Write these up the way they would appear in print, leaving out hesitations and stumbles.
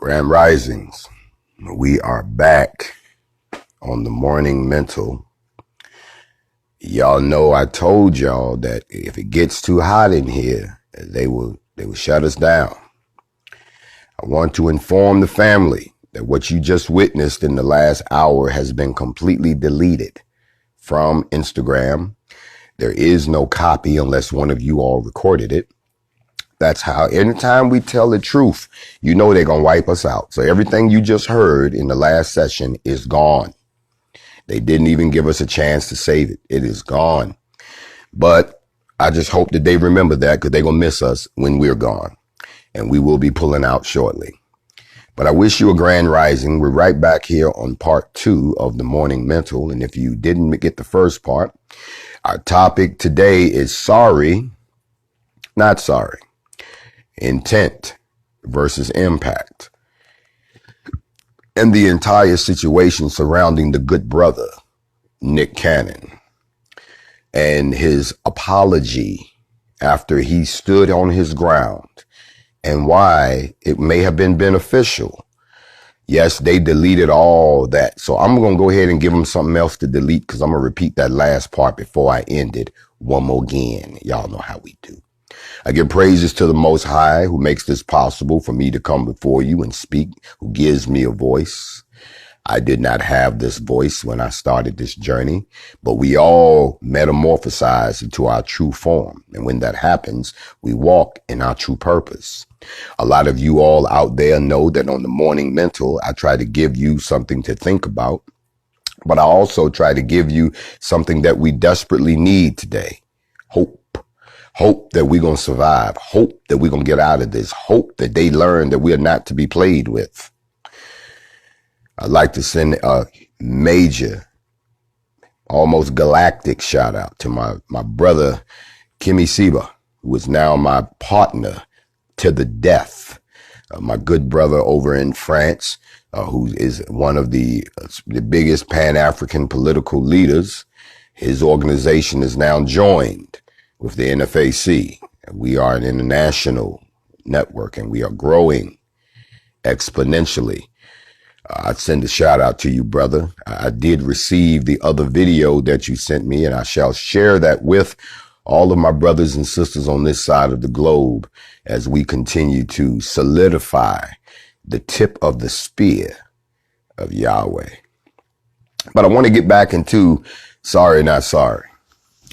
Grand Risings. We are back on the morning mental. Y'all know I told y'all that if it gets too hot in here, they will shut us down. I want to inform the family that what you just witnessed in the last hour has been completely deleted from Instagram. There is no copy unless one of you all recorded it. That's how anytime we tell the truth, you know they're going to wipe us out. So everything you just heard in the last session is gone. They didn't even give us a chance to save it. It is gone. But I just hope that they remember that because they're going to miss us when we're gone. And we will be pulling out shortly. But I wish you a grand rising. We're right back here on part 2 of the morning mental. And if you didn't get the first part, our topic today is sorry, not sorry. Intent versus impact, and the entire situation surrounding the good brother, Nick Cannon, and his apology after he stood on his ground and why it may have been beneficial. Yes, they deleted all that. So I'm going to go ahead and give them something else to delete because I'm going to repeat that last part before I end it one more again. Y'all know how we do. I give praises to the Most High who makes this possible for me to come before you and speak, who gives me a voice. I did not have this voice when I started this journey, but we all metamorphosize into our true form. And when that happens, we walk in our true purpose. A lot of you all out there know that on the morning mental, I try to give you something to think about, but I also try to give you something that we desperately need today. Hope. Hope that we're going to survive. Hope that we're going to get out of this. Hope that they learn that we are not to be played with. I'd like to send a major, almost galactic shout out to my brother, Kimmy Seba, who is now my partner to the death. My good brother over in France, who is one of the biggest Pan-African political leaders. His organization is now joined with the NFAC. We are an international network and we are growing exponentially. I send a shout out to you, brother. I did receive the other video that you sent me, and I shall share that with all of my brothers and sisters on this side of the globe as we continue to solidify the tip of the spear of Yahweh. But I want to get back into sorry, not sorry.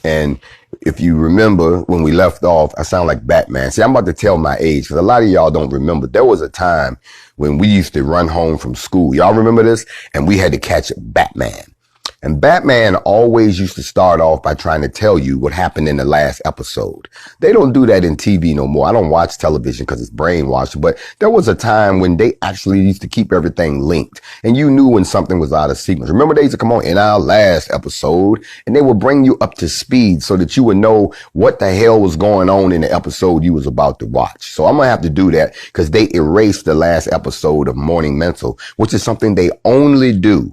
And if you remember when we left off, I sound like Batman. See, I'm about to tell my age because a lot of y'all don't remember. There was a time when we used to run home from school. Y'all remember this? And we had to catch Batman. And Batman always used to start off by trying to tell you what happened in the last episode. They don't do that in TV no more. I don't watch television because it's brainwashed, but there was a time when they actually used to keep everything linked and you knew when something was out of sequence. Remember they used to come on in our last episode and they would bring you up to speed so that you would know what the hell was going on in the episode you was about to watch. So I'm going to have to do that because they erased the last episode of Morning Mental, which is something they only do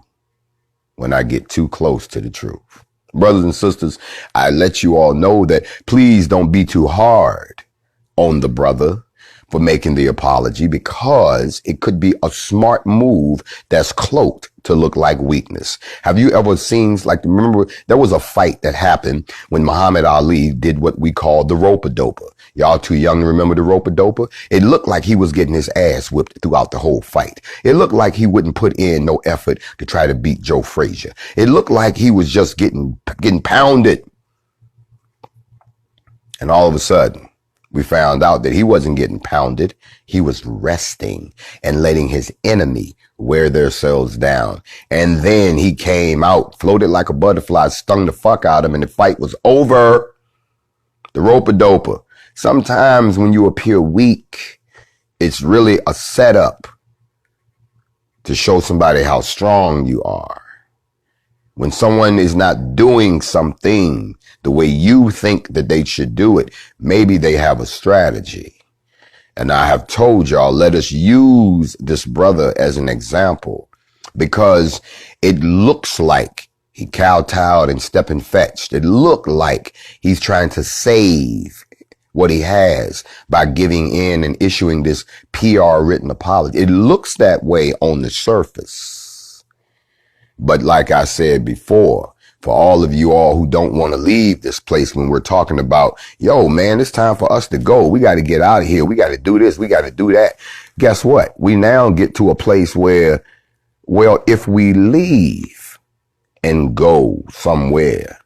when I get too close to the truth. Brothers and sisters, I let you all know that please don't be too hard on the brother for making the apology because it could be a smart move that's cloaked to look like weakness. Have you ever seen, remember there was a fight that happened when Muhammad Ali did what we call the rope-a-dope. Y'all too young to remember the rope-a-dope? It looked like he was getting his ass whipped throughout the whole fight. It looked like he wouldn't put in no effort to try to beat Joe Frazier. It looked like he was just getting pounded. And all of a sudden, we found out that he wasn't getting pounded. He was resting and letting his enemy wear themselves down. And then he came out, floated like a butterfly, stung the fuck out of him, and the fight was over. The rope-a-dope. Sometimes when you appear weak, it's really a setup to show somebody how strong you are. When someone is not doing something the way you think that they should do it, maybe they have a strategy. And I have told y'all, let us use this brother as an example because it looks like he kowtowed and step and fetched. It looked like he's trying to save what he has by giving in and issuing this PR written apology. It looks that way on the surface. But like I said before, for all of you all who don't want to leave this place when we're talking about, yo, man, it's time for us to go. We got to get out of here. We got to do this. We got to do that. Guess what? We now get to a place where, well, if we leave and go somewhere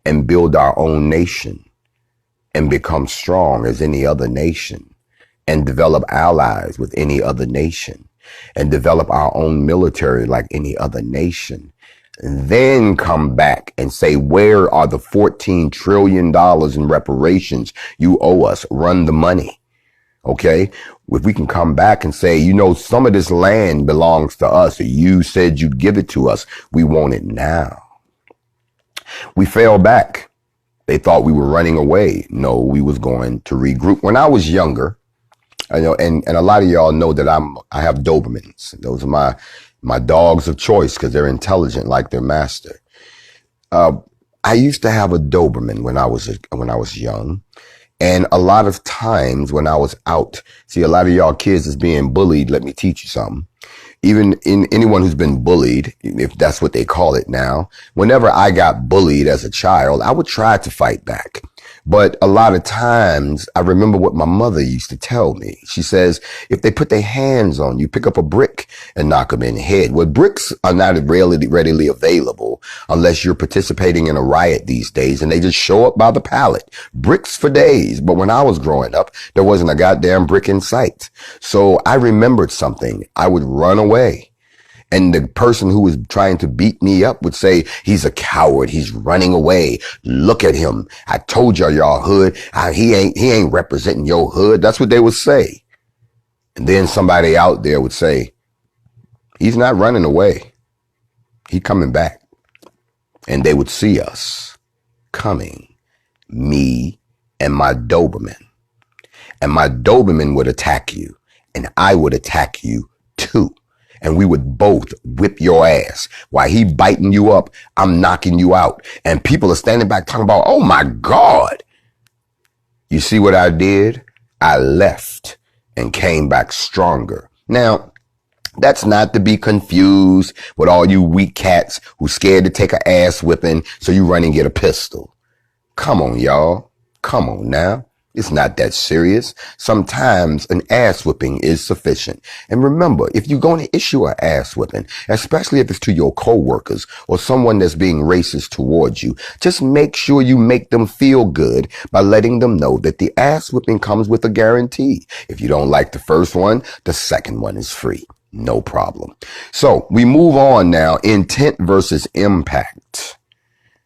and build our own nation and become strong as any other nation and develop allies with any other nation and develop our own military like any other nation, and then come back and say, where are the $14 trillion in reparations you owe us? Run the money. Okay. If we can come back and say, you know, some of this land belongs to us. You said you'd give it to us. We want it now. We fell back. They thought we were running away. No, we was going to regroup. When I was younger, I know, and a lot of y'all know that I have Dobermans. Those are my dogs of choice because they're intelligent like their master. I used to have a Doberman when I was young. And a lot of times when I was out, see, a lot of y'all kids is being bullied. Let me teach you something. Even in anyone who's been bullied, if that's what they call it now, whenever I got bullied as a child, I would try to fight back. But a lot of times I remember what my mother used to tell me. She says, if they put their hands on you, pick up a brick and knock them in the head. Well, bricks are not readily available unless you're participating in a riot these days, and they just show up by the pallet. Bricks for days. But when I was growing up, there wasn't a goddamn brick in sight. So I remembered something. I would run away. And the person who was trying to beat me up would say, he's a coward. He's running away. Look at him. I told y'all hood. He ain't representing your hood. That's what they would say. And then somebody out there would say, he's not running away. He coming back. And they would see us coming, me and my Doberman. And my Doberman would attack you. And I would attack you too. And we would both whip your ass. While he biting you up, I'm knocking you out. And people are standing back talking about, oh my God. You see what I did? I left and came back stronger. Now, that's not to be confused with all you weak cats who scared to take an ass whipping, so you run and get a pistol. Come on, y'all. Come on now. It's not that serious. Sometimes an ass whipping is sufficient. And remember, if you're going to issue an ass whipping, especially if it's to your coworkers or someone that's being racist towards you, just make sure you make them feel good by letting them know that the ass whipping comes with a guarantee. If you don't like the first one, the second one is free. No problem. So we move on now. Intent versus impact.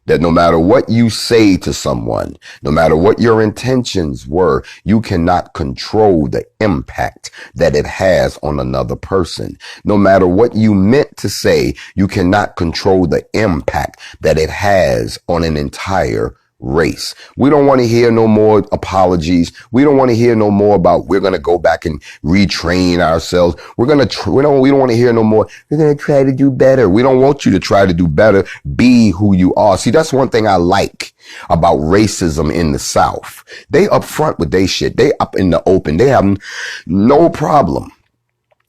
That no matter what you say to someone, no matter what your intentions were, you cannot control the impact that it has on another person. No matter what you meant to say, you cannot control the impact that it has on an entire race. We don't want to hear no more apologies. We don't want to hear no more about we're going to go back and retrain ourselves. We don't want to hear no more. We're going to try to do better. We don't want you to try to do better. Be who you are. See, that's one thing I like about racism in the South. They up front with they shit. They up in the open. They have no problem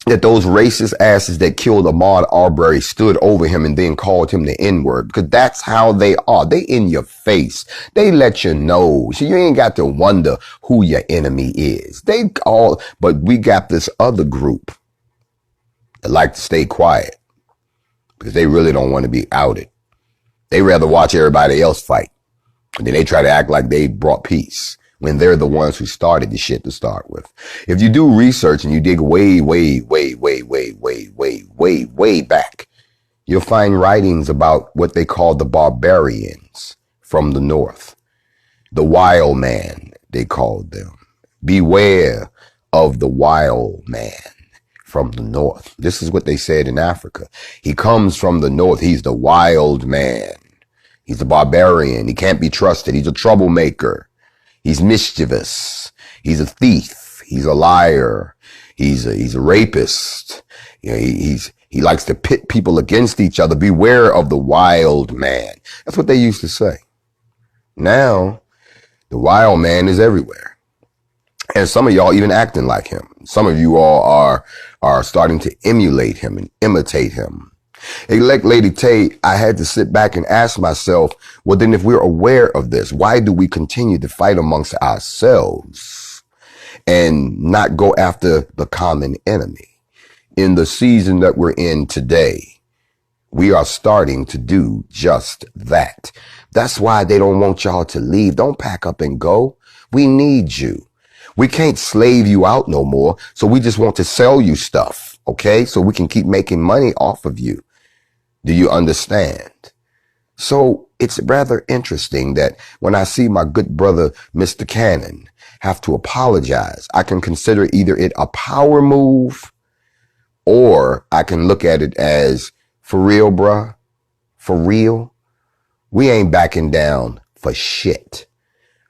that those racist asses that killed Ahmaud Arbery stood over him and then called him the N-word, because that's how they are. They in your face. They let you know. So you ain't got to wonder who your enemy is. But we got this other group that like to stay quiet because they really don't want to be outed. They rather watch everybody else fight. And then they try to act like they brought peace when they're the ones who started the shit to start with. If you do research and you dig way back, you'll find writings about what they call the barbarians from the north. The wild man, they called them. Beware of the wild man from the north. This is what they said in Africa. He comes from the north. He's the wild man. He's a barbarian. He can't be trusted. He's a troublemaker. He's mischievous. He's a thief. He's a liar. He's a rapist. You know, he likes to pit people against each other. Beware of the wild man. That's what they used to say. Now, the wild man is everywhere. And some of y'all even acting like him. Some of you all are starting to emulate him and imitate him. Elect Lady Tay, I had to sit back and ask myself, well, then if we're aware of this, why do we continue to fight amongst ourselves and not go after the common enemy? In the season that we're in today, we are starting to do just that. That's why they don't want y'all to leave. Don't pack up and go. We need you. We can't slave you out no more. So we just want to sell you stuff. Okay. So we can keep making money off of you. Do you understand? So it's rather interesting that when I see my good brother, Mr. Cannon, have to apologize, I can consider either it a power move or I can look at it as, for real, bruh, for real, we ain't backing down for shit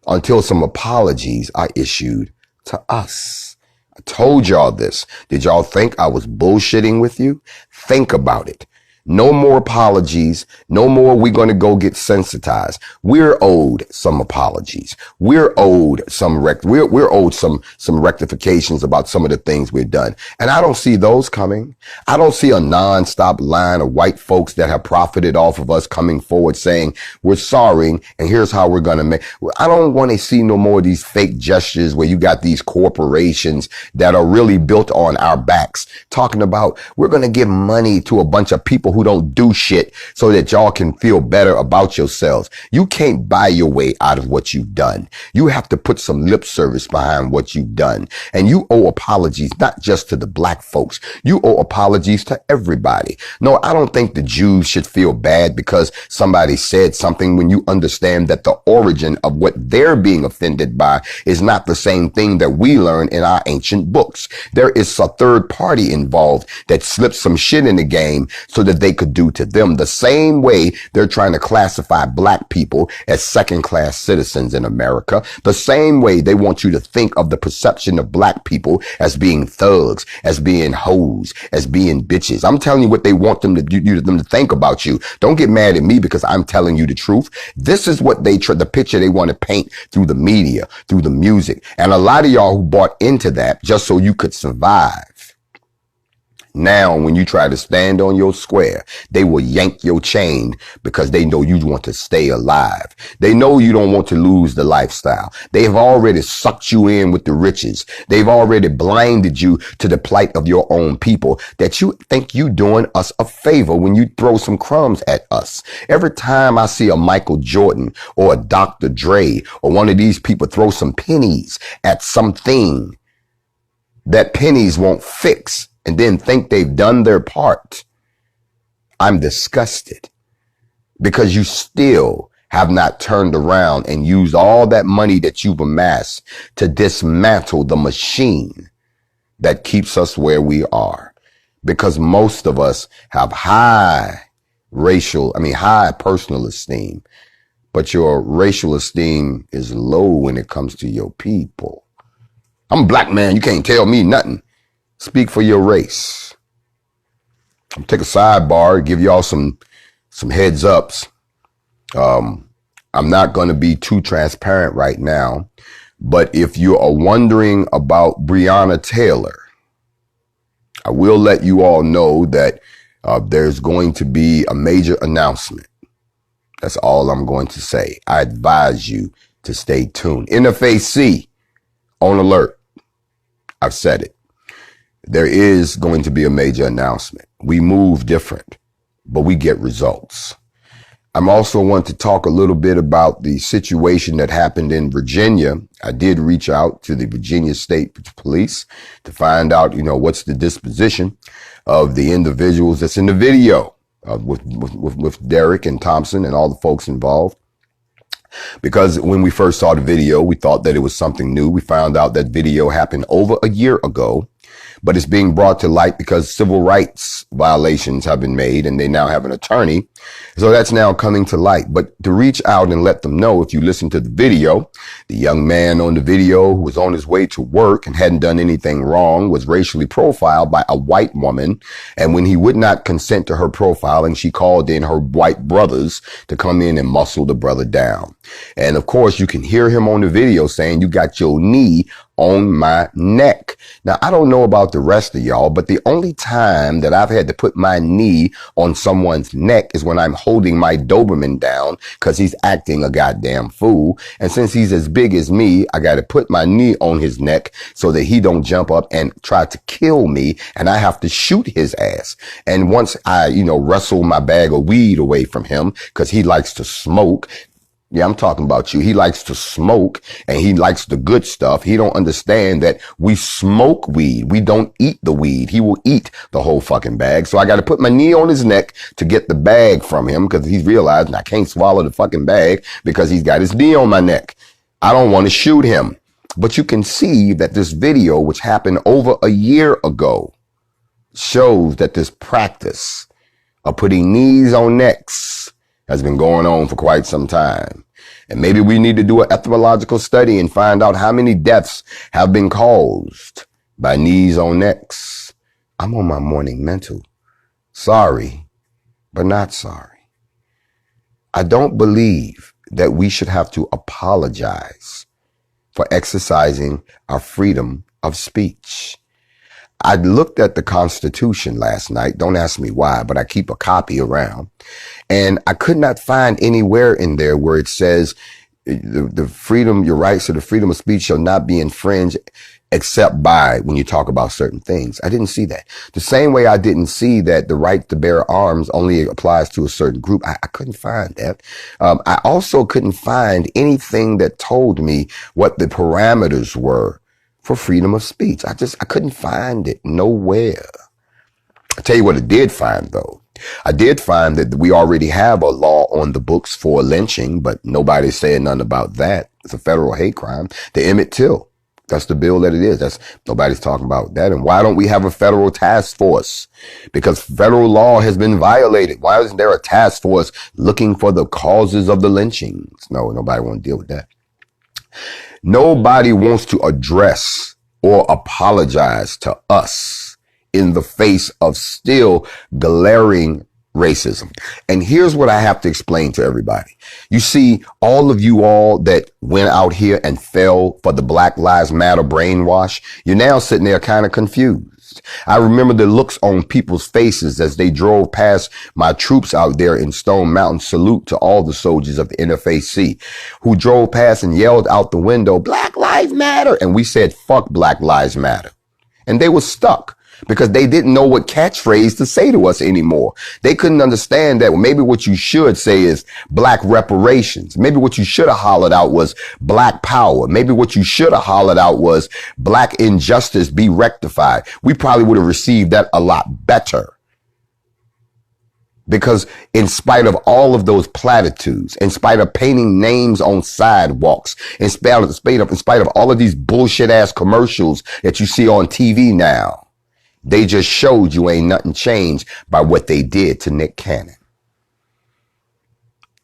until some apologies are issued to us. I told y'all this. Did y'all think I was bullshitting with you? Think about it. No more apologies. No more we're going to go get sensitized. We're owed some apologies. We're owed some we're owed some rectifications about some of the things we've done. And I don't see those coming. I don't see a nonstop line of white folks that have profited off of us coming forward saying, we're sorry and here's how we're going to make. I don't want to see no more of these fake gestures where you got these corporations that are really built on our backs talking about we're going to give money to a bunch of people who don't do shit so that y'all can feel better about yourselves. You can't buy your way out of what you've done. You have to put some lip service behind what you've done. And you owe apologies, not just to the black folks. You owe apologies to everybody. No, I don't think the Jews should feel bad because somebody said something when you understand that the origin of what they're being offended by is not the same thing that we learn in our ancient books. There is a third party involved that slipped some shit in the game so that they could do to them the same way they're trying to classify black people as second-class citizens in America, the same way they want you to think of the perception of black people as being thugs, as being hoes, as being bitches. I'm telling you what they want them to do, them to think about you. Don't get mad at me because I'm telling you the truth. This is what the picture they want to paint through the media, through the music. And a lot of y'all who bought into that just so you could survive. Now, when you try to stand on your square, they will yank your chain because they know you want to stay alive. They know you don't want to lose the lifestyle. They've already sucked you in with the riches. They've already blinded you to the plight of your own people that you think you doing us a favor when you throw some crumbs at us. Every time I see a Michael Jordan or a Dr. Dre or one of these people throw some pennies at something that pennies won't fix, and then think they've done their part, I'm disgusted because you still have not turned around and used all that money that you've amassed to dismantle the machine that keeps us where we are. Because most of us have high personal esteem, but your racial esteem is low when it comes to your people. I'm a black man. You can't tell me nothing. Speak for your race. I'll take a sidebar, give y'all some heads ups. I'm not going to be too transparent right now, but if you are wondering about Breonna Taylor, I will let you all know that there's going to be a major announcement. That's all I'm going to say. I advise you to stay tuned. NFAC, on alert. I've said it. There is going to be a major announcement. We move different, but we get results. I'm also want to talk a little bit about the situation that happened in Virginia. I did reach out to the Virginia State Police to find out, what's the disposition of the individuals that's in the video with Derek and Thompson and all the folks involved. Because when we first saw the video, we thought that it was something new. We found out that video happened over a year ago. But it's being brought to light because civil rights violations have been made and they now have an attorney So that's now coming to light. But to reach out and let them know, if you listen to the video, the young man on the video who was on his way to work and hadn't done anything wrong was racially profiled by a white woman. And when he would not consent to her profiling, she called in her white brothers to come in and muscle the brother down. And of course, you can hear him on the video saying, "You got your knee on my neck." Now, I don't know about the rest of y'all, but the only time that I've had to put my knee on someone's neck is when I'm holding my Doberman down because he's acting a goddamn fool. And since he's as big as me, I got to put my knee on his neck so that he don't jump up and try to kill me, and I have to shoot his ass. And once I, wrestle my bag of weed away from him because he likes to smoke. Yeah, I'm talking about you. He likes to smoke and he likes the good stuff. He don't understand that we smoke weed. We don't eat the weed. He will eat the whole fucking bag. So I got to put my knee on his neck to get the bag from him because he's realizing I can't swallow the fucking bag because he's got his knee on my neck. I don't want to shoot him. But you can see that this video, which happened over a year ago, shows that this practice of putting knees on necks has been going on for quite some time. And maybe we need to do an etymological study and find out how many deaths have been caused by knees on necks. I'm on my morning mental. Sorry, but not sorry. I don't believe that we should have to apologize for exercising our freedom of speech. I looked at the Constitution last night. Don't ask me why, but I keep a copy around. And I could not find anywhere in there where it says the freedom, your rights to the freedom of speech shall not be infringed except by when you talk about certain things. I didn't see that. The same way I didn't see that the right to bear arms only applies to a certain group. I couldn't find that. I also couldn't find anything that told me what the parameters were for freedom of speech. I couldn't find it nowhere. I tell you what I did find though. I did find that we already have a law on the books for lynching, but nobody's saying nothing about that. It's a federal hate crime. The Emmett Till. That's the bill that it is. Nobody's talking about that. And why don't we have a federal task force? Because federal law has been violated. Why isn't there a task force looking for the causes of the lynchings? No, nobody wants to deal with that. Nobody wants to address or apologize to us in the face of still glaring racism. And here's what I have to explain to everybody. You see, all of you all that went out here and fell for the Black Lives Matter brainwash, you're now sitting there kind of confused. I remember the looks on people's faces as they drove past my troops out there in Stone Mountain. Salute to all the soldiers of the NFAC who drove past and yelled out the window, "Black Lives Matter." And we said, "Fuck Black Lives Matter." And they were stuck because they didn't know what catchphrase to say to us anymore. They couldn't understand that maybe what you should say is black reparations. Maybe what you should have hollered out was black power. Maybe what you should have hollered out was black injustice be rectified. We probably would have received that a lot better. Because in spite of all of those platitudes, in spite of painting names on sidewalks, in spite of all of these bullshit ass commercials that you see on TV now, they just showed you ain't nothing changed by what they did to Nick Cannon.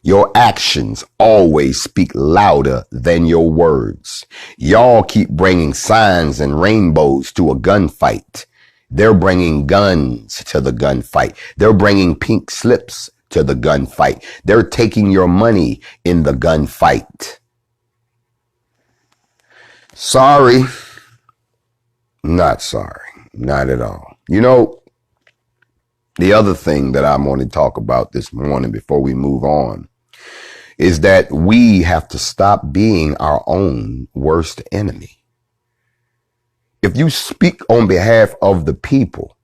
Your actions always speak louder than your words. Y'all keep bringing signs and rainbows to a gunfight. They're bringing guns to the gunfight. They're bringing pink slips to the gunfight. They're taking your money in the gunfight. Sorry. Not sorry. Not at all. You know, the other thing that I'm going to talk about this morning before we move on is that we have to stop being our own worst enemy. If you speak on behalf of the people,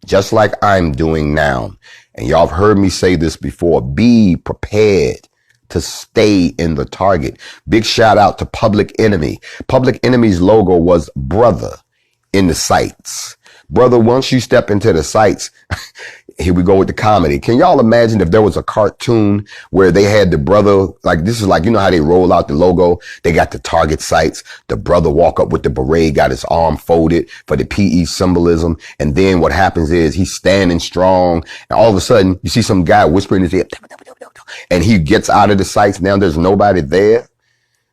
just like I'm doing now, and y'all have heard me say this before, be prepared to stay in the target. Big shout out to Public Enemy. Public Enemy's logo was brother in the sights. Brother, once you step into the sights, Here we go with the comedy. Can y'all imagine if there was a cartoon where they had the brother, like this is like, you know how they roll out the logo? They got the target sights. The brother walk up with the beret, got his arm folded for the PE symbolism. And then what happens is he's standing strong. And all of a sudden you see some guy whispering in his ear and he gets out of the sights. Now there's nobody there.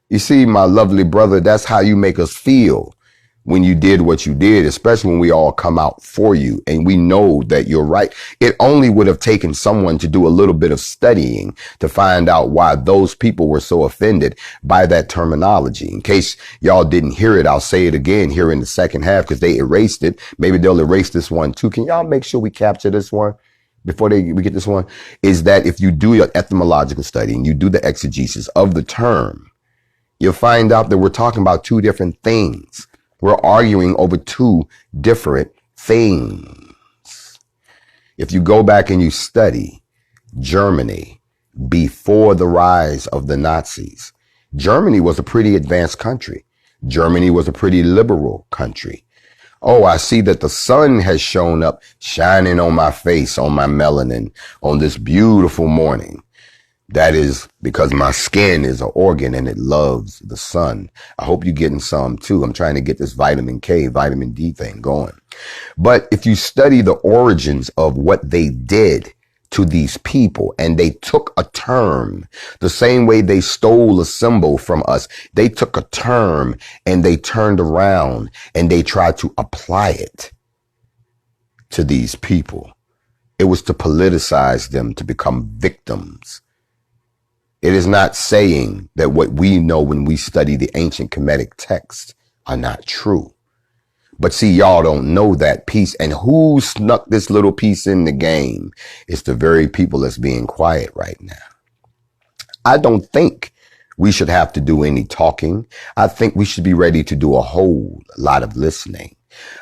You see, my lovely brother, that's how you make us feel when you did what you did, especially when we all come out for you and we know that you're right. It only would have taken someone to do a little bit of studying to find out why those people were so offended by that terminology. In case y'all didn't hear it, I'll say it again here in the second half because they erased it. Maybe they'll erase this one too. Can y'all make sure we capture this one before we get this one? Is that if you do your etymological study and you do the exegesis of the term, you'll find out that we're talking about two different things. We're arguing over two different things. If you go back and you study Germany before the rise of the Nazis, Germany was a pretty advanced country. Germany was a pretty liberal country. Oh, I see that the sun has shown up shining on my face, on my melanin, on this beautiful morning. That is because my skin is an organ and it loves the sun. I hope you're getting some too. I'm trying to get this vitamin K, vitamin D thing going. But if you study the origins of what they did to these people, and they took a term the same way they stole a symbol from us, they took a term and they turned around and they tried to apply it to these people. It was to politicize them, to become victims. It is not saying that what we know when we study the ancient Kemetic texts are not true. But see, y'all don't know that piece. And who snuck this little piece in the game? It's the very people that's being quiet right now. I don't think we should have to do any talking. I think we should be ready to do a whole lot of listening.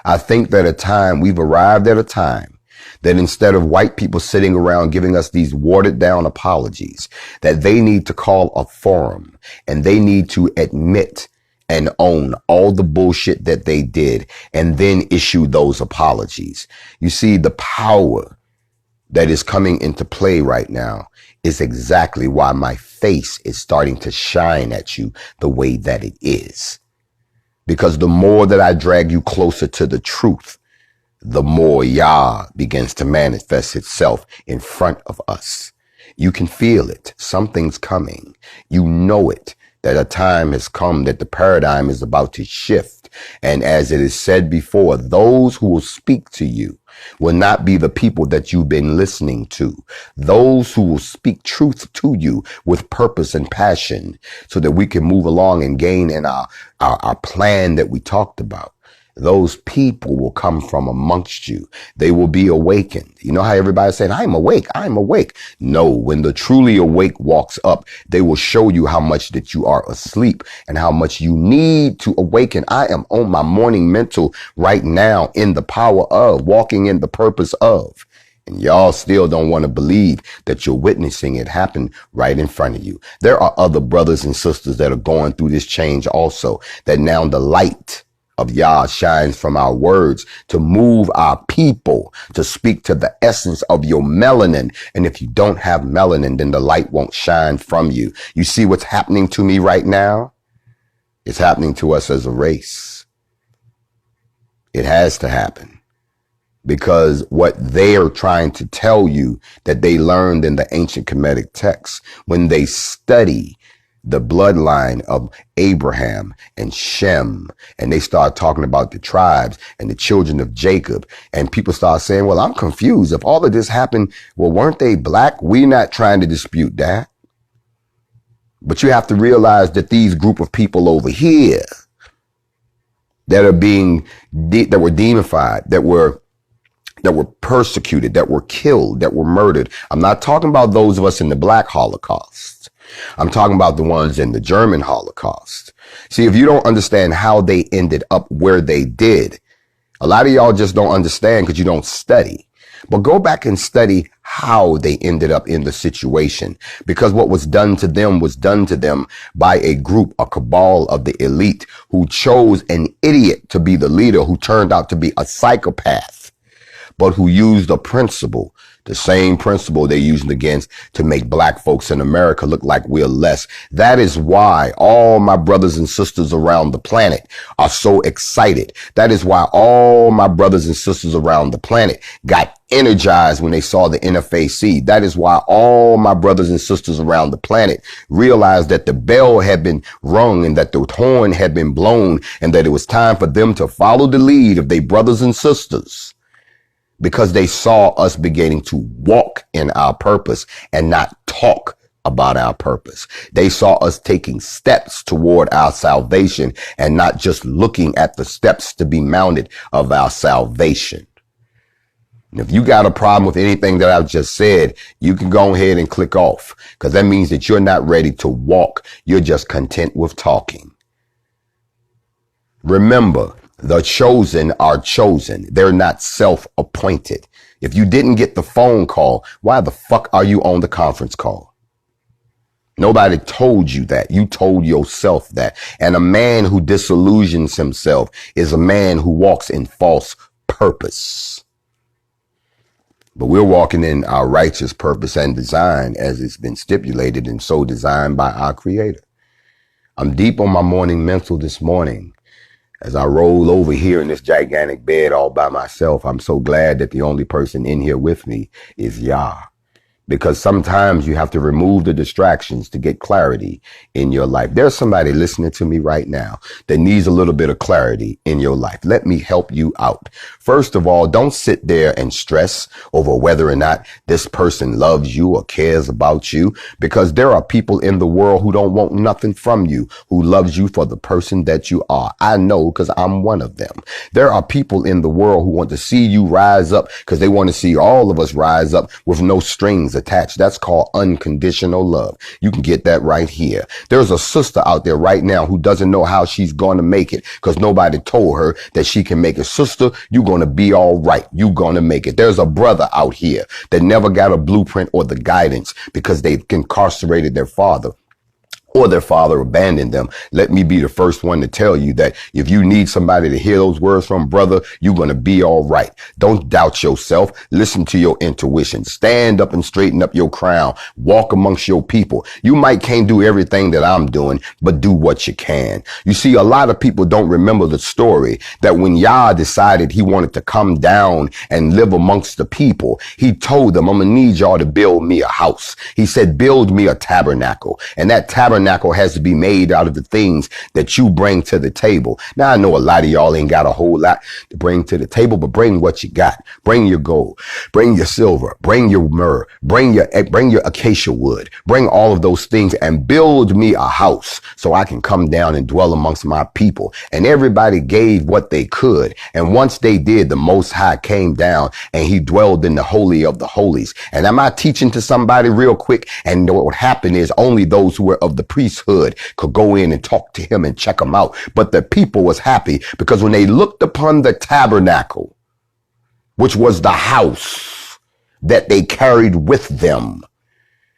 I think that we've arrived at a time that instead of white people sitting around giving us these watered down apologies, that they need to call a forum and they need to admit and own all the bullshit that they did and then issue those apologies. You see, the power that is coming into play right now is exactly why my face is starting to shine at you the way that it is. Because the more that I drag you closer to the truth, the more Yah begins to manifest itself in front of us. You can feel it. Something's coming. You know it, that a time has come, that the paradigm is about to shift. And as it is said before, those who will speak to you will not be the people that you've been listening to. Those who will speak truth to you with purpose and passion so that we can move along and gain in our plan that we talked about. Those people will come from amongst you. They will be awakened. You know how everybody's saying, I'm awake, I'm awake. No, when the truly awake walks up, they will show you how much that you are asleep and how much you need to awaken. I am on my morning mental right now in the power of, walking in the purpose of. And y'all still don't want to believe that you're witnessing it happen right in front of you. There are other brothers and sisters that are going through this change also, that now the light of Yah shines from our words to move our people, to speak to the essence of your melanin. And if you don't have melanin, then the light won't shine from you. You see what's happening to me right now? It's happening to us as a race. It has to happen. Because what they are trying to tell you that they learned in the ancient Kemetic texts, when they study the bloodline of Abraham and Shem, and they start talking about the tribes and the children of Jacob, and people start saying, well, I'm confused. If all of this happened, well, weren't they black? We're not trying to dispute that. But you have to realize that these group of people over here that are that were demonified, that were persecuted, that were killed, that were murdered. I'm not talking about those of us in the Black Holocaust. I'm talking about the ones in the German Holocaust. See, if you don't understand how they ended up where they did, a lot of y'all just don't understand because you don't study. But go back and study how they ended up in the situation, because what was done to them was done to them by a group, a cabal of the elite who chose an idiot to be the leader, who turned out to be a psychopath, but who used a principle The same principle they're using against to make black folks in America look like we're less. That is why all my brothers and sisters around the planet are so excited. That is why all my brothers and sisters around the planet got energized when they saw the NFAC. That is why all my brothers and sisters around the planet realized that the bell had been rung and that the horn had been blown and that it was time for them to follow the lead of their brothers and sisters, because they saw us beginning to walk in our purpose and not talk about our purpose. They saw us taking steps toward our salvation and not just looking at the steps to be mounted of our salvation. And if you got a problem with anything that I've just said, you can go ahead and click off, because that means that you're not ready to walk. You're just content with talking. Remember, the chosen are chosen. They're not self-appointed. If you didn't get the phone call, why the fuck are you on the conference call? Nobody told you that. You told yourself that. And a man who disillusions himself is a man who walks in false purpose. But we're walking in our righteous purpose and design as it's been stipulated and so designed by our Creator. I'm deep on my morning mental this morning. As I roll over here in this gigantic bed all by myself, I'm so glad that the only person in here with me is Yah. Because sometimes you have to remove the distractions to get clarity in your life. There's somebody listening to me right now that needs a little bit of clarity in your life. Let me help you out. First of all, don't sit there and stress over whether or not this person loves you or cares about you, because there are people in the world who don't want nothing from you, who loves you for the person that you are. I know, because I'm one of them. There are people in the world who want to see you rise up because they want to see all of us rise up with no strings attached. That's called unconditional love. You can get that right here. There's a sister out there right now who doesn't know how she's going to make it because nobody told her that she can make it. Sister, you're going to be all right. You're going to make it. There's a brother out here that never got a blueprint or the guidance because they incarcerated their father, or their father abandoned them. Let me be the first one to tell you that if you need somebody to hear those words from, brother, you're going to be all right. Don't doubt yourself. Listen to your intuition. Stand up and straighten up your crown. Walk amongst your people. You might can't do everything that I'm doing, but do what you can. You see, a lot of people don't remember the story that when Yah decided he wanted to come down and live amongst the people, he told them, I'm going to need y'all to build me a house. He said, build me a tabernacle. And that tabernacle has to be made out of the things that you bring to the table. Now, I know a lot of y'all ain't got a whole lot to bring to the table, but bring what you got. Bring your gold, bring your silver, bring your myrrh, bring your acacia wood, bring all of those things and build me a house so I can come down and dwell amongst my people. And everybody gave what they could. And once they did, the Most High came down and he dwelled in the Holy of the Holies. And am I teaching to somebody real quick? And what would happen is only those who were of the priesthood could go in and talk to him and check him out. But the people was happy because when they looked upon the tabernacle, which was the house that they carried with them,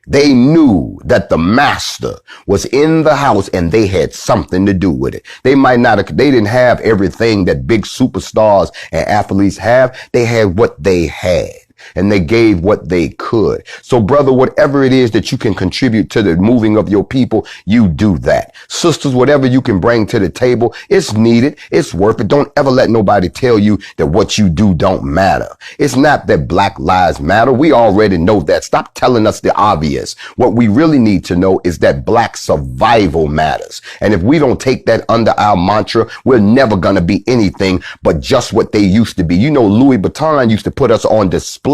they knew that the master was in the house and they had something to do with it. They didn't have everything that big superstars and athletes have. They had what they had. And they gave what they could. So, brother, whatever it is that you can contribute to the moving of your people, you do that. Sisters, whatever you can bring to the table, it's needed. It's worth it. Don't ever let nobody tell you that what you do don't matter. It's not that Black lives matter. We already know that. Stop telling us the obvious. What we really need to know is that Black survival matters. And if we don't take that under our mantra, we're never going to be anything but just what they used to be. You know, Louis Vuitton used to put us on display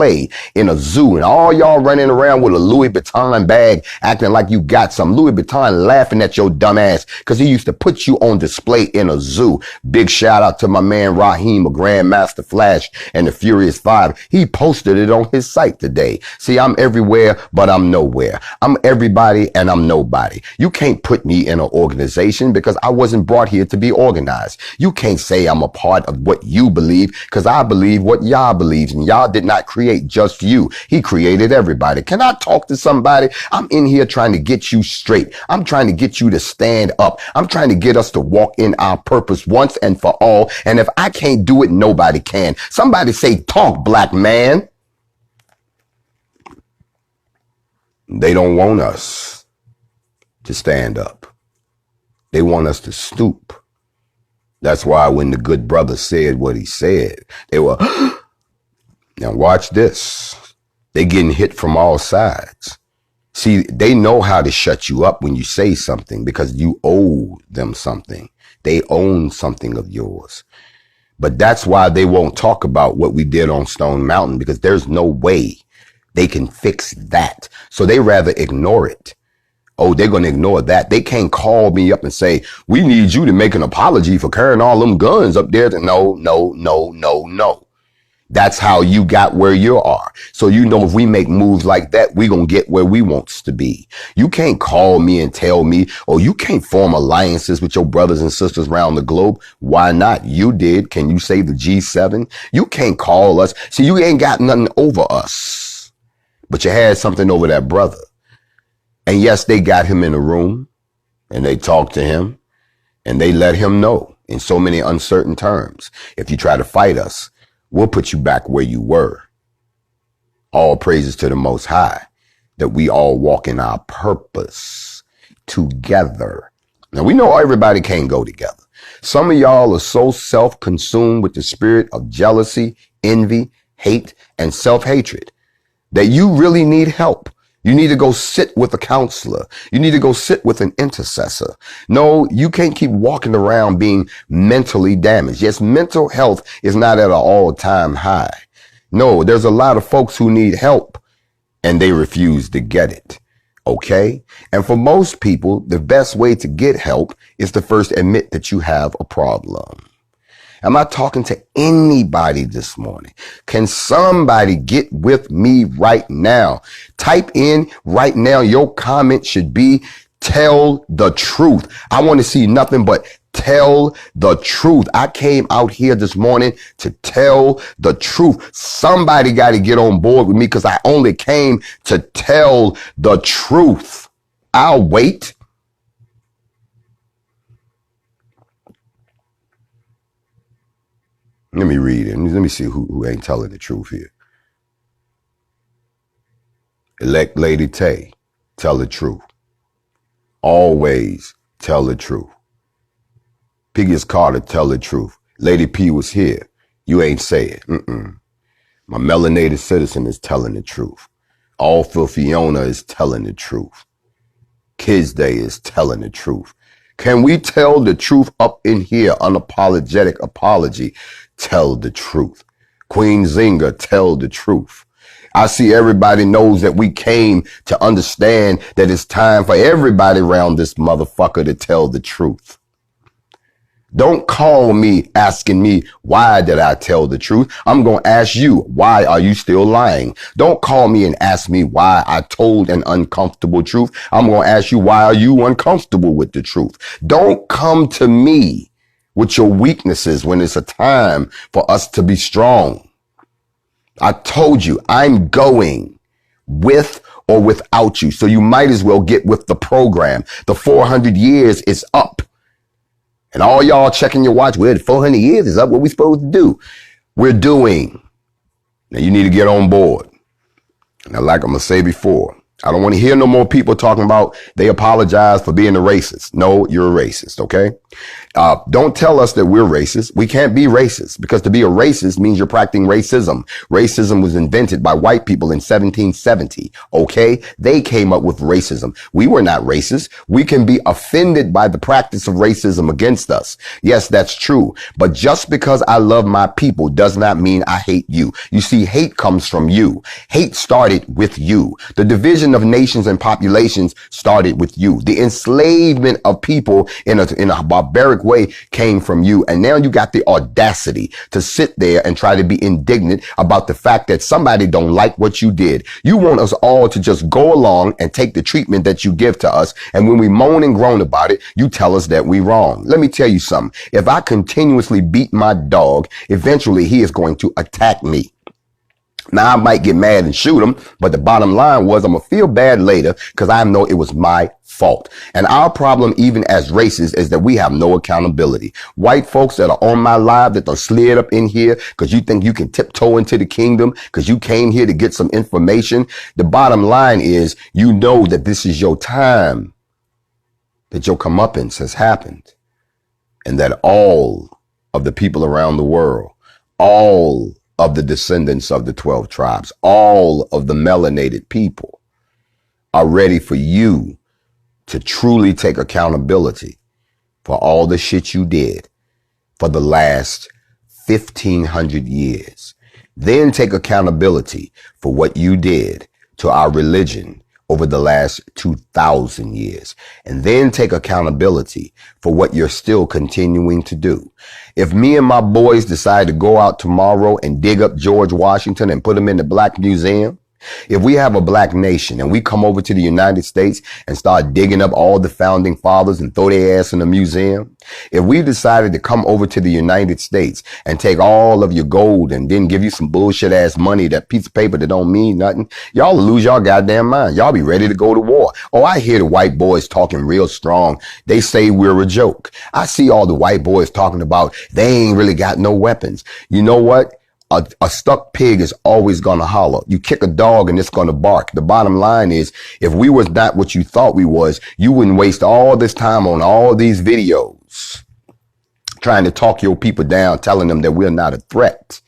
in a zoo, and all y'all running around with a Louis Vuitton bag acting like you got some. Louis Vuitton laughing at your dumb ass because he used to put you on display in a zoo. Big shout out to my man Raheem, a Grandmaster Flash and the Furious Five. He posted it on his site today. See, I'm everywhere, but I'm nowhere. I'm everybody and I'm nobody. You can't put me in an organization because I wasn't brought here to be organized. You can't say I'm a part of what you believe because I believe what Yah believes, and Yah did not create just you. He created everybody. Can I talk to somebody? I'm in here trying to get you straight. I'm trying to get you to stand up. I'm trying to get us to walk in our purpose once and for all. And if I can't do it, nobody can. Somebody say, talk, Black man. They don't want us to stand up. They want us to stoop. That's why when the good brother said what he said, they were, now watch this. They getting hit from all sides. See, they know how to shut you up when you say something because you owe them something. They own something of yours. But that's why they won't talk about what we did on Stone Mountain, because there's no way they can fix that. So they rather ignore it. Oh, they're going to ignore that. They can't call me up and say, we need you to make an apology for carrying all them guns up there. No. That's how you got where you are. So you know if we make moves like that, we're going to get where we wants to be. You can't call me and tell me, oh, you can't form alliances with your brothers and sisters around the globe. Why not? You did. Can you say the G7? You can't call us. See, you ain't got nothing over us, but you had something over that brother. And yes, they got him in a room and they talked to him and they let him know in so many uncertain terms. If you try to fight us, we'll put you back where you were. All praises to the Most High that we all walk in our purpose together. Now, we know everybody can't go together. Some of y'all are so self-consumed with the spirit of jealousy, envy, hate, and self-hatred that you really need help. You need to go sit with a counselor. You need to go sit with an intercessor. No, you can't keep walking around being mentally damaged. Yes, mental health is not at an all-time high. No, there's a lot of folks who need help and they refuse to get it. Okay? And for most people, the best way to get help is to first admit that you have a problem. Am I talking to anybody this morning? Can somebody get with me right now? Type in right now. Your comment should be, tell the truth. I want to see nothing but tell the truth. I came out here this morning to tell the truth. Somebody got to get on board with me because I only came to tell the truth. I'll wait. Let me read it. Let me see who ain't telling the truth here. Elect Lady Tay, tell the truth. Always tell the truth. Piggy's Carter, tell the truth. Lady P was here. You ain't say it. My melanated citizen is telling the truth. All for Fiona is telling the truth. Kids Day is telling the truth. Can we tell the truth up in here? Unapologetic apology. Tell the truth. Queen Zinga, tell the truth. I see everybody knows that we came to understand that it's time for everybody around this motherfucker to tell the truth. Don't call me asking me, why did I tell the truth? I'm going to ask you, why are you still lying? Don't call me and ask me why I told an uncomfortable truth. I'm going to ask you, why are you uncomfortable with the truth? Don't come to me with your weaknesses when it's a time for us to be strong. I told you I'm going with or without you. So you might as well get with the program. The 400 years is up. And all y'all checking your watch, well, 400 years is up. What we supposed to do? We're doing. Now you need to get on board. Now, like I'm going to say before, I don't want to hear no more people talking about they apologize for being a racist. No, you're a racist, okay? Don't tell us that we're racist. We can't be racist because to be a racist means you're practicing racism. Racism was invented by white people in 1770, okay? They came up with racism. We were not racist. We can be offended by the practice of racism against us. Yes, that's true. But just because I love my people does not mean I hate you. You see, hate comes from you. Hate started with you. The division of nations and populations started with you. The enslavement of people in a barbaric way came from you. And now you got the audacity to sit there and try to be indignant about the fact that somebody don't like what you did. You want us all to just go along and take the treatment that you give to us. And when we moan and groan about it, you tell us that we wrong. Let me tell you something. If I continuously beat my dog, eventually he is going to attack me. Now, I might get mad and shoot them, but the bottom line was I'm going to feel bad later because I know it was my fault. And our problem, even as racists, is that we have no accountability. White folks that are on my live that are slid up in here because you think you can tiptoe into the kingdom because you came here to get some information. The bottom line is you know that this is your time, that your comeuppance has happened, and that all of the people around the world, all of the descendants of the 12 tribes, all of the melanated people are ready for you to truly take accountability for all the shit you did for the last 1,500 years. Then take accountability for what you did to our religion over the last 2,000 years. And then take accountability for what you're still continuing to do. If me and my boys decide to go out tomorrow and dig up George Washington and put him in the Black Museum, if we have a black nation and we come over to the United States and start digging up all the founding fathers and throw their ass in a museum, if we decided to come over to the United States and take all of your gold and then give you some bullshit ass money, that piece of paper that don't mean nothing, y'all will lose y'all goddamn mind. Y'all be ready to go to war. Oh, I hear the white boys talking real strong. They say we're a joke. I see all the white boys talking about they ain't really got no weapons. You know what? A stuck pig is always going to holler. You kick a dog and it's going to bark. The bottom line is, if we was not what you thought we was, you wouldn't waste all this time on all these videos trying to talk your people down, telling them that we're not a threat.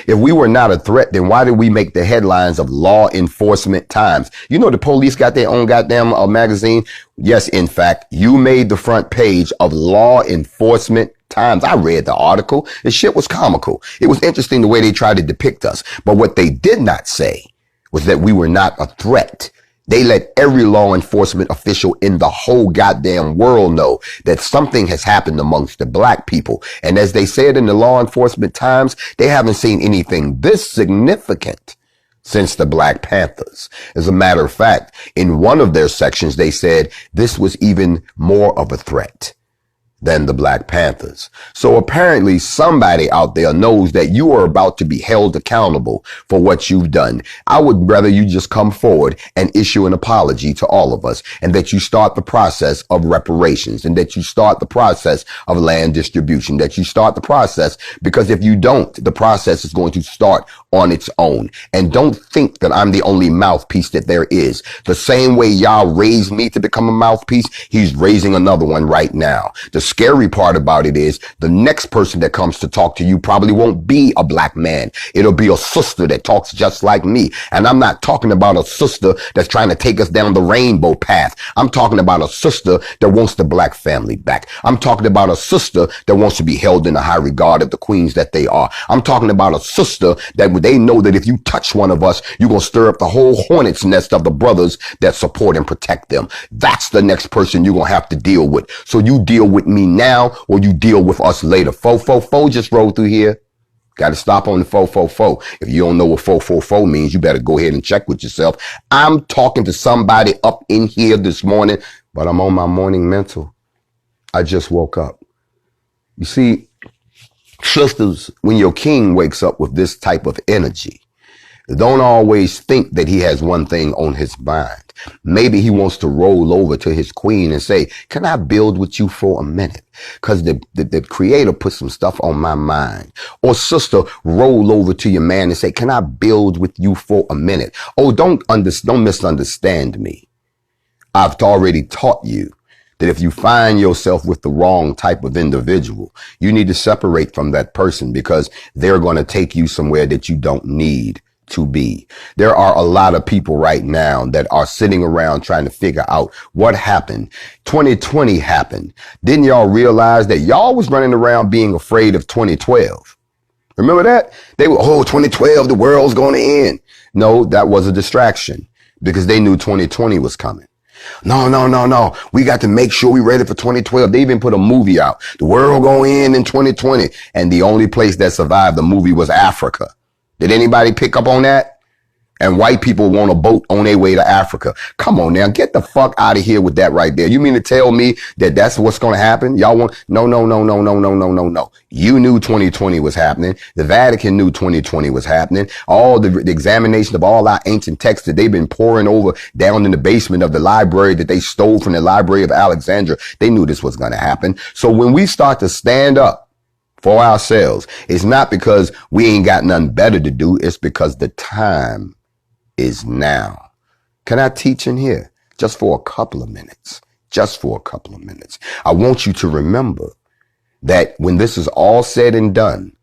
If we were not a threat, then why did we make the headlines of Law Enforcement Times? You know, the police got their own goddamn magazine. Yes, in fact, you made the front page of Law Enforcement Times. I read the article. The shit was comical. It was interesting the way they tried to depict us. But what they did not say was that we were not a threat. They let every law enforcement official in the whole goddamn world know that something has happened amongst the black people. And as they said in the Law Enforcement Times, they haven't seen anything this significant since the Black Panthers. As a matter of fact, in one of their sections, they said this was even more of a threat than the Black Panthers. So apparently somebody out there knows that you are about to be held accountable for what you've done. I would rather you just come forward and issue an apology to all of us, and that you start the process of reparations, and that you start the process of land distribution, that you start the process, because if you don't, the process is going to start on its own. And don't think that I'm the only mouthpiece that there is. The same way y'all raised me to become a mouthpiece, he's raising another one right now. The scary part about it is the next person that comes to talk to you probably won't be a black man. It'll be a sister that talks just like me. And I'm not talking about a sister that's trying to take us down the rainbow path. I'm talking about a sister that wants the black family back. I'm talking about a sister that wants to be held in the high regard of the queens that they are. I'm talking about a sister that they know that if you touch one of us, you're going to stir up the whole hornet's nest of the brothers that support and protect them. That's the next person you're going to have to deal with. So you deal with me now, or you deal with us later. 444 just rolled through here. Got to stop on the 444. If you don't know what 444 means, you better go ahead and check with yourself. I'm talking to somebody up in here this morning, but I'm on my morning mental. I just woke up. You see, sisters, when your king wakes up with this type of energy, don't always think that he has one thing on his mind. Maybe he wants to roll over to his queen and say, can I build with you for a minute? Because the creator put some stuff on my mind. Or sister, roll over to your man and say, can I build with you for a minute? Oh, don't misunderstand me. I've already taught you that if you find yourself with the wrong type of individual, you need to separate from that person, because they're going to take you somewhere that you don't need to be. There are a lot of people right now that are sitting around trying to figure out what happened. 2020 happened. Didn't y'all realize that y'all was running around being afraid of 2012? Remember that? They were, 2012, the world's going to end. No, that was a distraction, because they knew 2020 was coming. No. We got to make sure we're ready for 2012. They even put a movie out. The world going to end in 2020. And the only place that survived the movie was Africa. Did anybody pick up on that? and white people want a boat on their way to Africa. Come on now, get the fuck out of here with that right there. You mean to tell me that that's what's going to happen? Y'all want, no. You knew 2020 was happening. The Vatican knew 2020 was happening. All the examination of all our ancient texts that they've been pouring over down in the basement of the library that they stole from the Library of Alexandria. They knew this was going to happen. So when we start to stand up for ourselves, it's not because we ain't got nothing better to do. It's because the time is now. Can I teach in here just for a couple of minutes? Just for a couple of minutes. I want you to remember that when this is all said and done,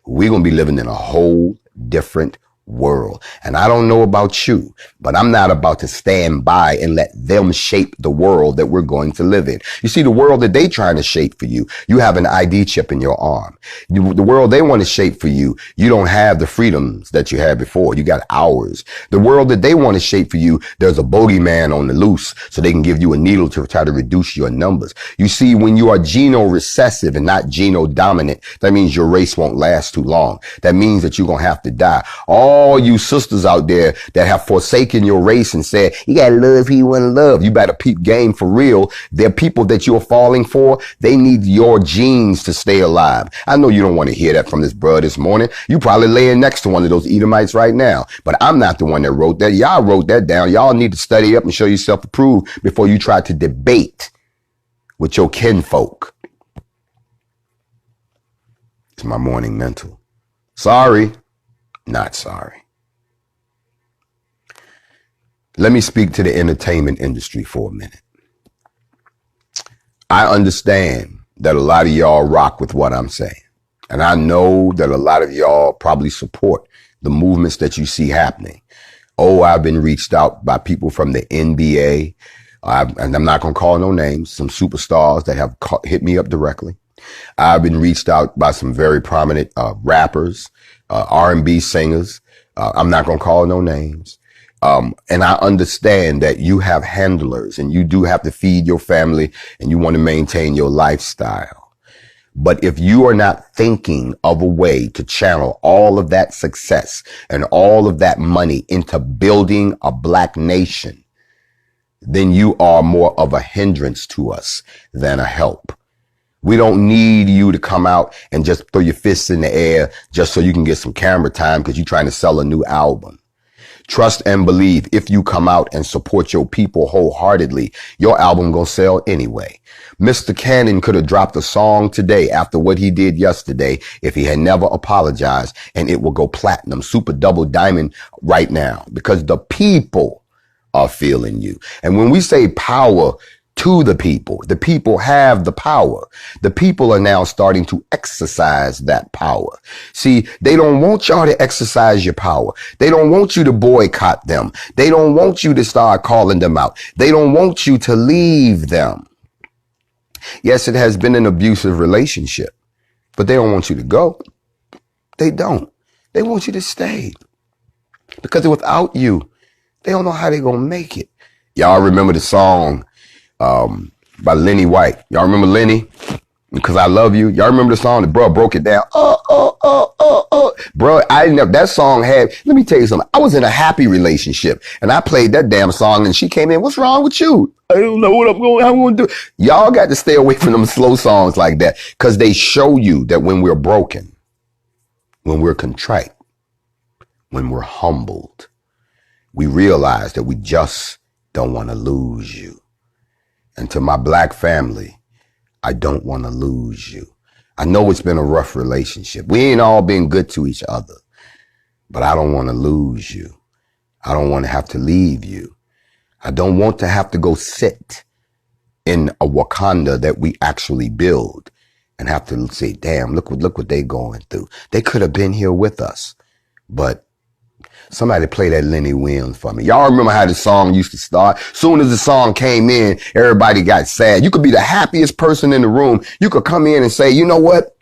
we're going to be living in a whole different world. And I don't know about you, but I'm not about to stand by and let them shape the world that we're going to live in. You see, the world that they trying to shape for you, you have an ID chip in your arm. The world they want to shape for you, you don't have the freedoms that you had before. You got hours. The world that they want to shape for you, there's a bogeyman on the loose so they can give you a needle to try to reduce your numbers. You see, when you are geno recessive and not geno dominant, that means your race won't last too long. That means that you're going to have to die. All you sisters out there that have forsaken your race and said, you got to love who you want to love. You better peep game for real. They're people that you're falling for. They need your genes to stay alive. I know you don't want to hear that from this bro this morning. You probably laying next to one of those Edomites right now, but I'm not the one that wrote that. Y'all wrote that down. Y'all need to study up and show yourself approved before you try to debate with your kinfolk. It's my morning mental. Sorry. Not sorry. Let me speak to the entertainment industry for a minute. I understand that a lot of y'all rock with what I'm saying. And I know that a lot of y'all probably support the movements that you see happening. Oh, I've been reached out by people from the NBA. And I'm not going to call no names, some superstars that have hit me up directly. I've been reached out by some very prominent rappers, R&B singers. I'm not going to call no names. And I understand that you have handlers and you do have to feed your family and you want to maintain your lifestyle. But if you are not thinking of a way to channel all of that success and all of that money into building a black nation, then you are more of a hindrance to us than a help. We don't need you to come out and just throw your fists in the air just so you can get some camera time because you're trying to sell a new album. Trust and believe if you come out and support your people wholeheartedly, your album gonna sell anyway. Mr. Cannon could have dropped a song today after what he did yesterday if he had never apologized, and it will go platinum, super double diamond right now because the people are feeling you. And when we say power to the people have the power. The people are now starting to exercise that power. See, they don't want y'all to exercise your power. They don't want you to boycott them. They don't want you to start calling them out. They don't want you to leave them. Yes, it has been an abusive relationship, but they don't want you to go. They don't. They want you to stay because without you, they don't know how they're going to make it. Y'all remember the song by Lenny White. Y'all remember Lenny? Because I Love You. Y'all remember the song? The bro broke it down. Bro, I never, that song had, let me tell you something. I was in a happy relationship and I played that damn song and she came in, what's wrong with you? I don't know what I'm going to do. Y'all got to stay away from them slow songs like that because they show you that when we're broken, when we're contrite, when we're humbled, we realize that we just don't want to lose you. And to my black family, I don't want to lose you. I know it's been a rough relationship. We ain't all been good to each other, but I don't want to lose you. I don't want to have to leave you. I don't want to have to go sit in a Wakanda that we actually build and have to say, damn, look what they going through. They could have been here with us, but somebody play that Lenny Williams for me. Y'all remember how the song used to start? Soon as the song came in, everybody got sad. You could be the happiest person in the room. You could come in and say, you know what?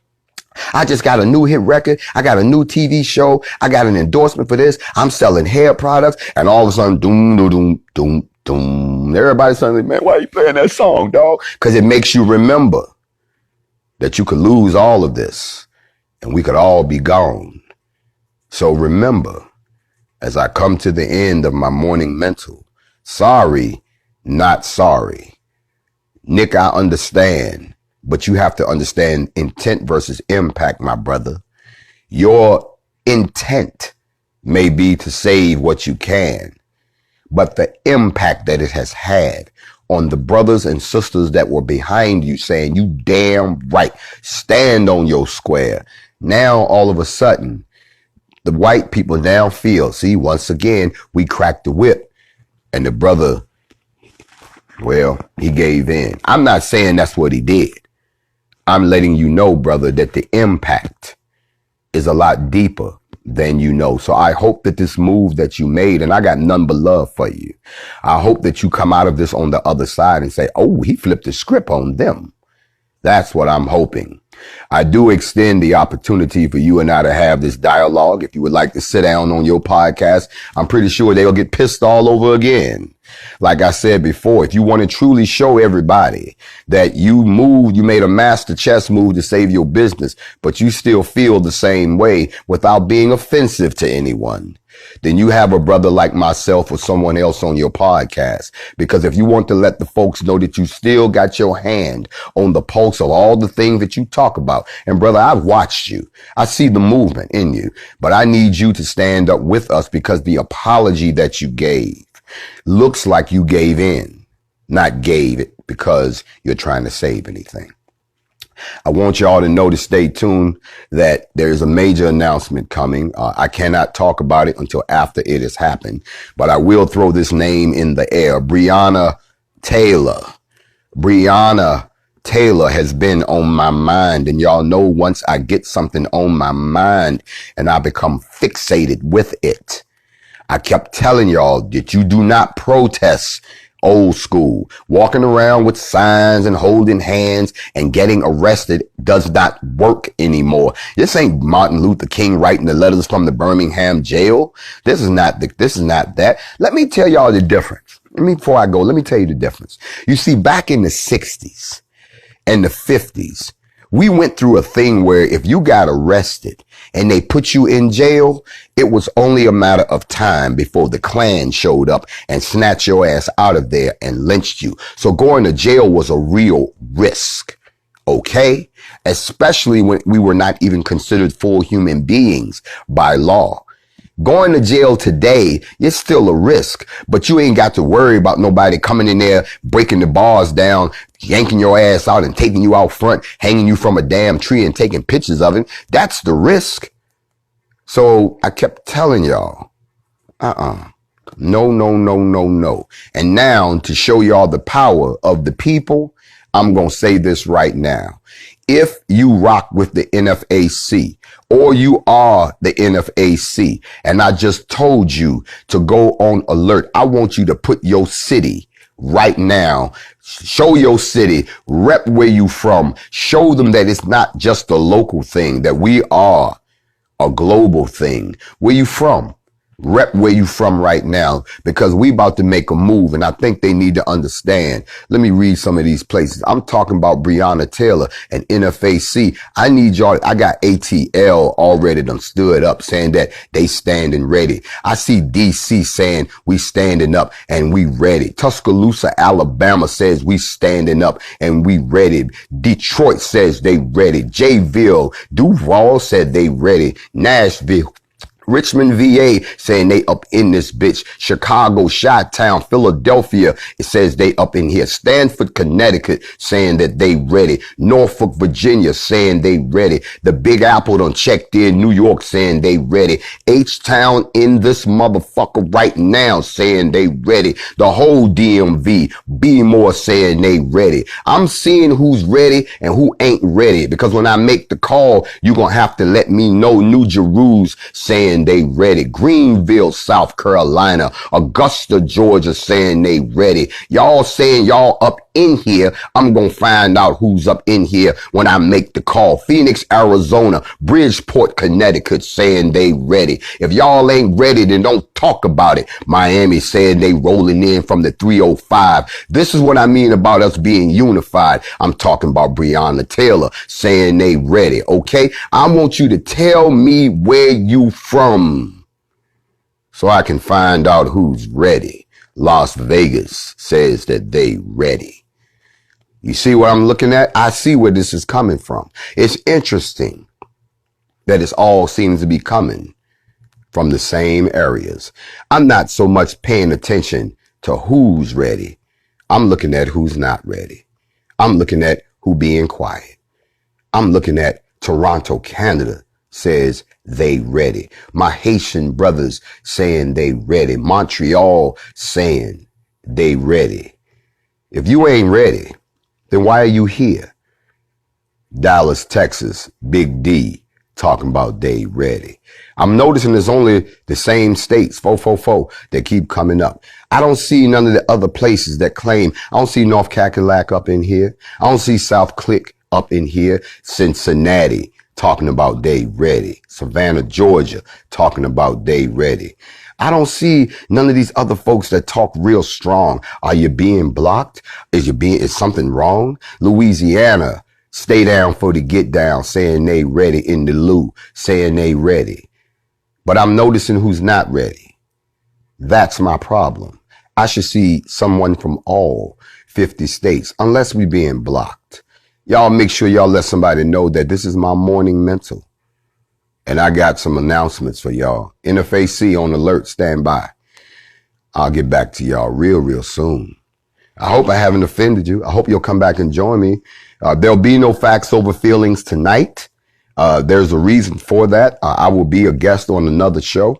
I just got a new hit record. I got a new TV show. I got an endorsement for this. I'm selling hair products. And all of a sudden, doom, doom, doom, doom, doom. Everybody's suddenly, man, why are you playing that song, dog? Because it makes you remember that you could lose all of this and we could all be gone. So remember, as I come to the end of my morning mental. Sorry, not sorry. Nick, I understand, but you have to understand intent versus impact, my brother. Your intent may be to save what you can, but the impact that it has had on the brothers and sisters that were behind you saying, you damn right, stand on your square. Now, all of a sudden, the white people now feel, see, once again, we cracked the whip. And the brother, well, he gave in. I'm not saying that's what he did. I'm letting you know, brother, that the impact is a lot deeper than you know. So I hope that this move that you made, and I got none but love for you, I hope that you come out of this on the other side and say, oh, he flipped the script on them. That's what I'm hoping. I do extend the opportunity for you and I to have this dialogue. If you would like to sit down on your podcast, I'm pretty sure they'll get pissed all over again. Like I said before, if you want to truly show everybody that you made a master chess move to save your business, but you still feel the same way without being offensive to anyone, then you have a brother like myself or someone else on your podcast. Because if you want to let the folks know that you still got your hand on the pulse of all the things that you talk about. And brother, I've watched you. I see the movement in you, but I need you to stand up with us because the apology that you gave looks like you gave in, not gave it because you're trying to save anything. I want y'all to know to stay tuned that there is a major announcement coming. I cannot talk about it until after it has happened, but I will throw this name in the air. Breonna Taylor. Breonna Taylor has been on my mind, and y'all know once I get something on my mind and I become fixated with it, I kept telling y'all that you do not protest old school. Walking around with signs and holding hands and getting arrested does not work anymore. This ain't Martin Luther King writing the letters from the Birmingham jail. This is not that. Let me tell y'all the difference. Before I go, let me tell you the difference. You see, back in the 60s and the 50s, we went through a thing where if you got arrested and they put you in jail, it was only a matter of time before the Klan showed up and snatched your ass out of there and lynched you. So going to jail was a real risk. Okay? Especially when we were not even considered full human beings by law. Going to jail today, it's still a risk, but you ain't got to worry about nobody coming in there, breaking the bars down, yanking your ass out and taking you out front, hanging you from a damn tree and taking pictures of it. That's the risk. So I kept telling y'all, no. And now to show y'all the power of the people, I'm going to say this right now. If you rock with the NFAC or you are the NFAC and I just told you to go on alert, I want you to put your city right now. Show your city, rep where you from. Show them that it's not just a local thing, that we are a global thing. Where you from? Rep where you from right now, because we about to make a move and I think they need to understand. Let me read some of these places. I'm talking about Breonna Taylor and NFAC. I need y'all. I got ATL already done stood up saying that they standing ready. I see DC saying we standing up and we ready. Tuscaloosa, Alabama says we standing up and we ready. Detroit says they ready. Jayville, Duval said they ready. Nashville, Richmond, VA saying they up in this bitch. Chicago, Chi-Town, Philadelphia, it says they up in here. Stanford, Connecticut saying that they ready. Norfolk, Virginia saying they ready. The Big Apple done checked in. New York saying they ready. H-Town in this motherfucker right now saying they ready. The whole DMV, B-More saying they ready. I'm seeing who's ready and who ain't ready, because when I make the call, you're gonna have to let me know. New Jerusalem saying they ready. Greenville, South Carolina. Augusta, Georgia saying they ready. Y'all saying y'all up in here. I'm going to find out who's up in here when I make the call. Phoenix, Arizona. Bridgeport, Connecticut saying they ready. If y'all ain't ready, then don't talk about it. Miami saying they rolling in from the 305. This is what I mean about us being unified. I'm talking about Breonna Taylor saying they ready. Okay. I want you to tell me where you from. so I can find out who's ready. Las Vegas says that they ready. You see what I'm looking at? I see where this is coming from. It's interesting that it all seems to be coming from the same areas. I'm not so much paying attention to who's ready. I'm looking at who's not ready. I'm looking at who being quiet. I'm looking at Toronto, Canada says they ready. My Haitian brothers saying they ready. Montreal saying they ready. If you ain't ready, then why are you here? Dallas, Texas, Big D talking about they ready. I'm noticing there's only the same states, 444, that keep coming up. I don't see none of the other places that claim. I don't see North Cackalack up in here. I don't see South Click up in here. Cincinnati talking about they ready. Savannah, Georgia talking about they ready. I don't see none of these other folks that talk real strong. Are you being blocked? Is something wrong? Louisiana, stay down for the get down, saying they ready. In the Lou, saying they ready. But I'm noticing who's not ready. That's my problem. I should see someone from all 50 states, unless we being blocked. Y'all make sure y'all let somebody know that this is my morning mental. And I got some announcements for y'all. NFAC on alert, stand by. I'll get back to y'all real soon. I hope I haven't offended you. I hope you'll come back and join me. There'll be no facts over feelings tonight. There's a reason for that. I will be a guest on another show.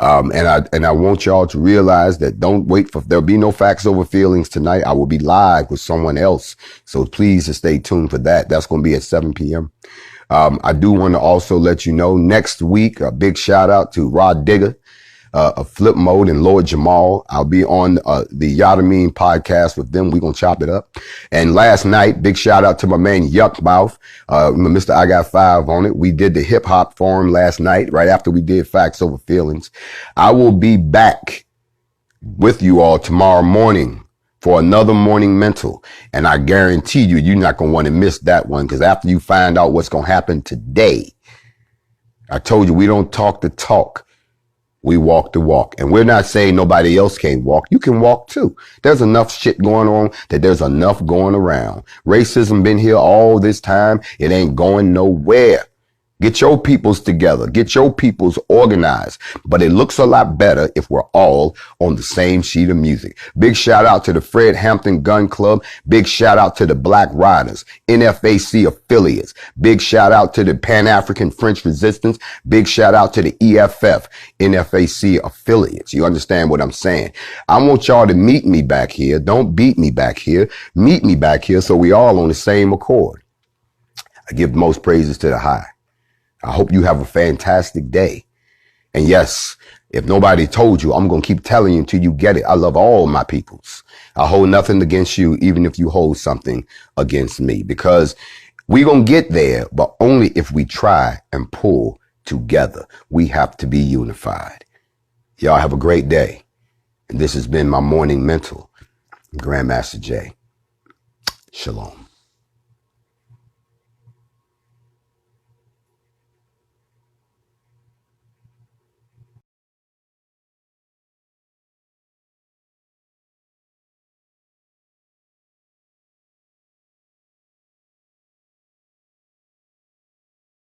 And I want y'all to realize that don't wait for, there'll be no facts over feelings tonight. I will be live with someone else. So please just stay tuned for that. That's going to be at 7 p.m. I do want to also let you know next week, a big shout out to Rod Digger, Flip Mode and Lord Jamal. I'll be on the Yadameen podcast with them. We're going to chop it up. And last night, big shout out to my man Yuckmouth, Mr. I Got 5 on it. We did the hip hop forum last night, right after we did Facts Over Feelings. I will be back with you all tomorrow morning for another morning mental. And I guarantee you, you're not going to want to miss that one, because after you find out what's going to happen today, I told you we don't talk the talk. We walk the walk. And we're not saying nobody else can't walk. You can walk too. There's enough shit going on that there's enough going around. Racism been here all this time. It ain't going nowhere. Get your peoples together. Get your peoples organized. But it looks a lot better if we're all on the same sheet of music. Big shout out to the Fred Hampton Gun Club. Big shout out to the Black Riders, NFAC affiliates. Big shout out to the Pan-African French Resistance. Big shout out to the EFF, NFAC affiliates. You understand what I'm saying? I want y'all to meet me back here. Don't beat me back here. Meet me back here so we all on the same accord. I give most praises to the high. I hope you have a fantastic day. And yes, if nobody told you, I'm going to keep telling you until you get it. I love all my peoples. I hold nothing against you, even if you hold something against me, because we're going to get there, but only if we try and pull together. We have to be unified. Y'all have a great day. And this has been my morning mental. Grandmaster Jay. Shalom.